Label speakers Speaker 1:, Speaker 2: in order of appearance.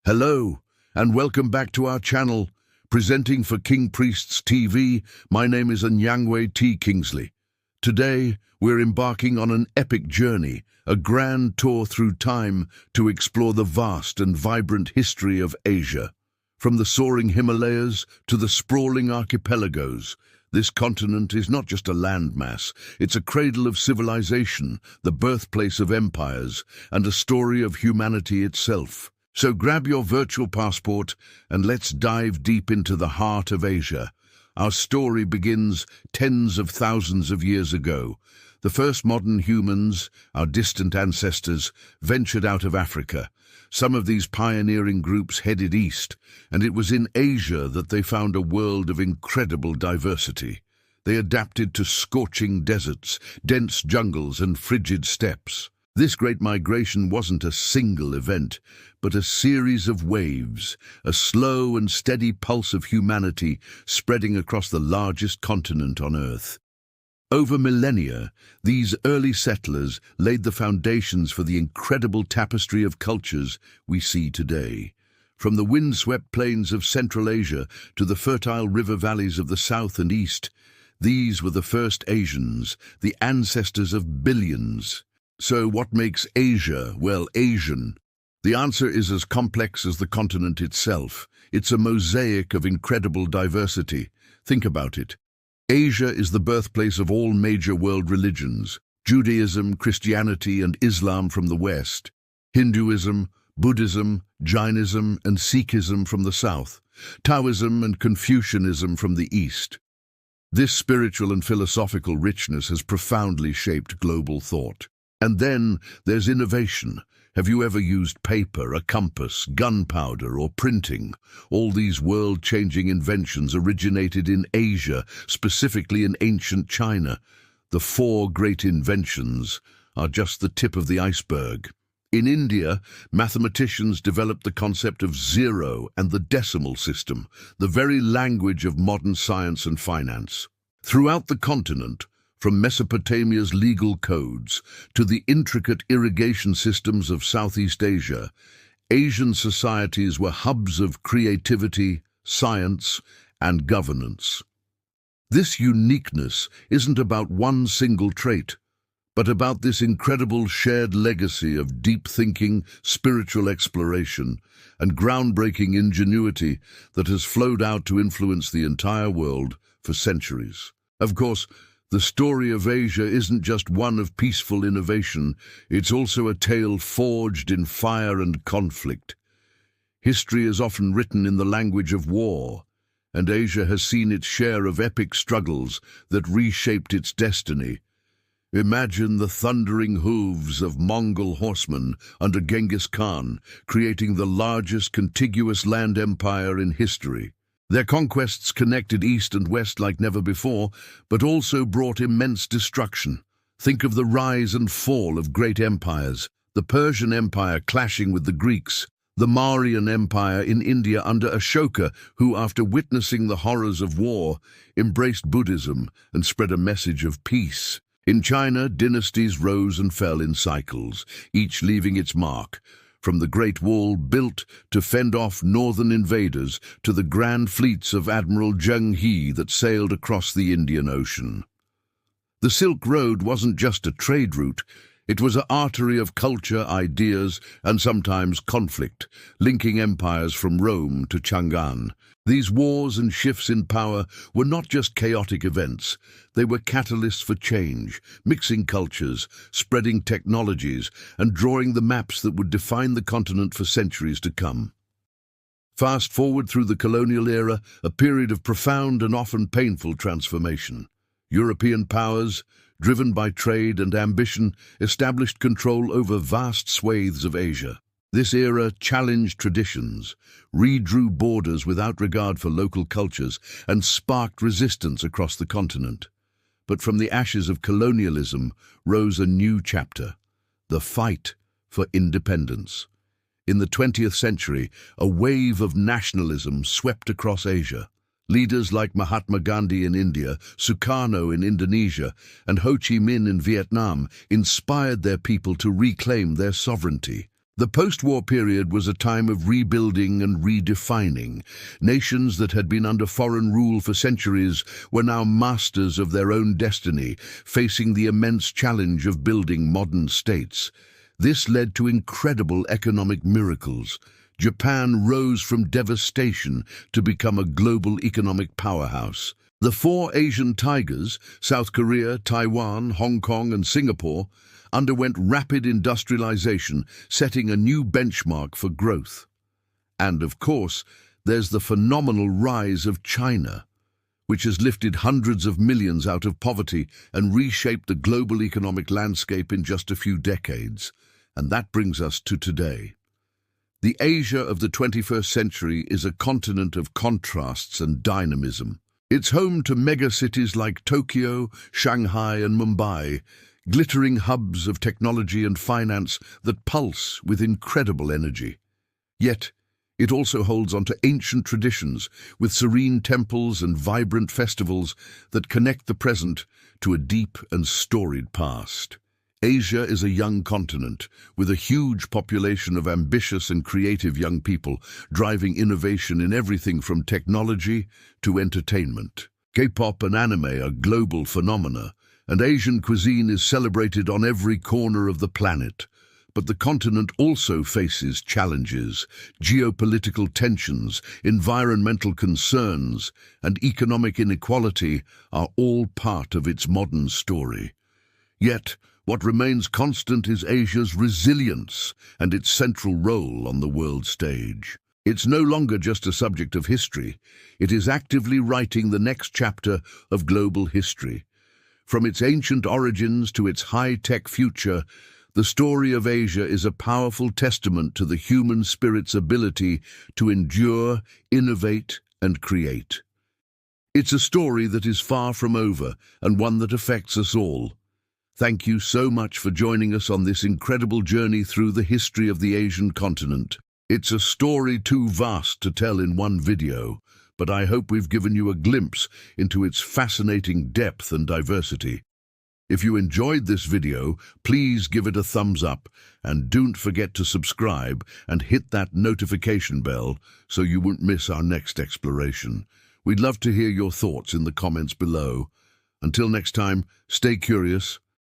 Speaker 1: Hello, and welcome back to our channel. Presenting for King Priests TV, my name is Anyangwe T. Kingsley. Today, we're embarking on an epic journey, a grand tour through time to explore the vast and vibrant history of Asia. From the soaring Himalayas to the sprawling archipelagos, this continent is not just a landmass, it's a cradle of civilization, the birthplace of empires, and a story of humanity itself. So grab your virtual passport and let's dive deep into the heart of Asia. Our story begins tens of thousands of years ago. The first modern humans, our distant ancestors, ventured out of Africa. Some of these pioneering groups headed east, and it was in Asia that they found a world of incredible diversity. They adapted to scorching deserts, dense jungles, and frigid steppes. This great migration wasn't a single event, but a series of waves, a slow and steady pulse of humanity spreading across the largest continent on Earth. Over millennia, these early settlers laid the foundations for the incredible tapestry of cultures we see today. From the windswept plains of Central Asia to the fertile river valleys of the south and east, these were the first Asians, the ancestors of billions. So what makes Asia, well, Asian? The answer is as complex as the continent itself. It's a mosaic of incredible diversity. Think about it. Asia is the birthplace of all major world religions: Judaism, Christianity, and Islam from the west, Hinduism, Buddhism, Jainism, and Sikhism from the south, Taoism and Confucianism from the east. This spiritual and philosophical richness has profoundly shaped global thought. And then there's innovation. Have you ever used paper, a compass, gunpowder, or printing? All these world-changing inventions originated in Asia, specifically in ancient China. The four great inventions are just the tip of the iceberg. In India, mathematicians developed the concept of zero and the decimal system, the very language of modern science and finance. Throughout the continent, from Mesopotamia's legal codes to the intricate irrigation systems of Southeast Asia, Asian societies were hubs of creativity, science, and governance. This uniqueness isn't about one single trait, but about this incredible shared legacy of deep thinking, spiritual exploration, and groundbreaking ingenuity that has flowed out to influence the entire world for centuries. Of course, the story of Asia isn't just one of peaceful innovation, it's also a tale forged in fire and conflict. History is often written in the language of war, and Asia has seen its share of epic struggles that reshaped its destiny. Imagine the thundering hooves of Mongol horsemen under Genghis Khan, creating the largest contiguous land empire in history. Their conquests connected east and west like never before, but also brought immense destruction. Think of the rise and fall of great empires: the Persian Empire clashing with the Greeks, the Mauryan Empire in India under Ashoka, who, after witnessing the horrors of war, embraced Buddhism and spread a message of peace. In China, dynasties rose and fell in cycles, each leaving its mark. From the Great Wall built to fend off northern invaders to the grand fleets of Admiral Zheng He that sailed across the Indian Ocean. The Silk Road wasn't just a trade route, it was an artery of culture, ideas, and sometimes conflict, linking empires from Rome to Chang'an. These wars and shifts in power were not just chaotic events, they were catalysts for change, mixing cultures, spreading technologies, and drawing the maps that would define the continent for centuries to come. Fast forward through the colonial era, a period of profound and often painful transformation. European powers, driven by trade and ambition, established control over vast swathes of Asia. This era challenged traditions, redrew borders without regard for local cultures, and sparked resistance across the continent. But from the ashes of colonialism rose a new chapter: the fight for independence. In the 20th century, a wave of nationalism swept across Asia. Leaders like Mahatma Gandhi in India, Sukarno in Indonesia, and Ho Chi Minh in Vietnam inspired their people to reclaim their sovereignty. The post-war period was a time of rebuilding and redefining. Nations that had been under foreign rule for centuries were now masters of their own destiny, facing the immense challenge of building modern states. This led to incredible economic miracles. Japan rose from devastation to become a global economic powerhouse. The four Asian tigers, South Korea, Taiwan, Hong Kong, and Singapore, underwent rapid industrialization, setting a new benchmark for growth. And of course, there's the phenomenal rise of China, which has lifted hundreds of millions out of poverty and reshaped the global economic landscape in just a few decades. And that brings us to today. The Asia of the 21st century is a continent of contrasts and dynamism. It's home to megacities like Tokyo, Shanghai, and Mumbai, glittering hubs of technology and finance that pulse with incredible energy. Yet, it also holds onto ancient traditions with serene temples and vibrant festivals that connect the present to a deep and storied past. Asia is a young continent with a huge population of ambitious and creative young people driving innovation in everything from technology to entertainment. K-pop and anime are global phenomena, and Asian cuisine is celebrated on every corner of the planet. But the continent also faces challenges. Geopolitical tensions, environmental concerns, and economic inequality are all part of its modern story. Yet, what remains constant is Asia's resilience and its central role on the world stage. It's no longer just a subject of history. It is actively writing the next chapter of global history. From its ancient origins to its high-tech future, the story of Asia is a powerful testament to the human spirit's ability to endure, innovate, and create. It's a story that is far from over and one that affects us all. Thank you so much for joining us on this incredible journey through the history of the Asian continent. It's a story too vast to tell in one video, but I hope we've given you a glimpse into its fascinating depth and diversity. If you enjoyed this video, please give it a thumbs up and don't forget to subscribe and hit that notification bell so you won't miss our next exploration. We'd love to hear your thoughts in the comments below. Until next time, stay curious,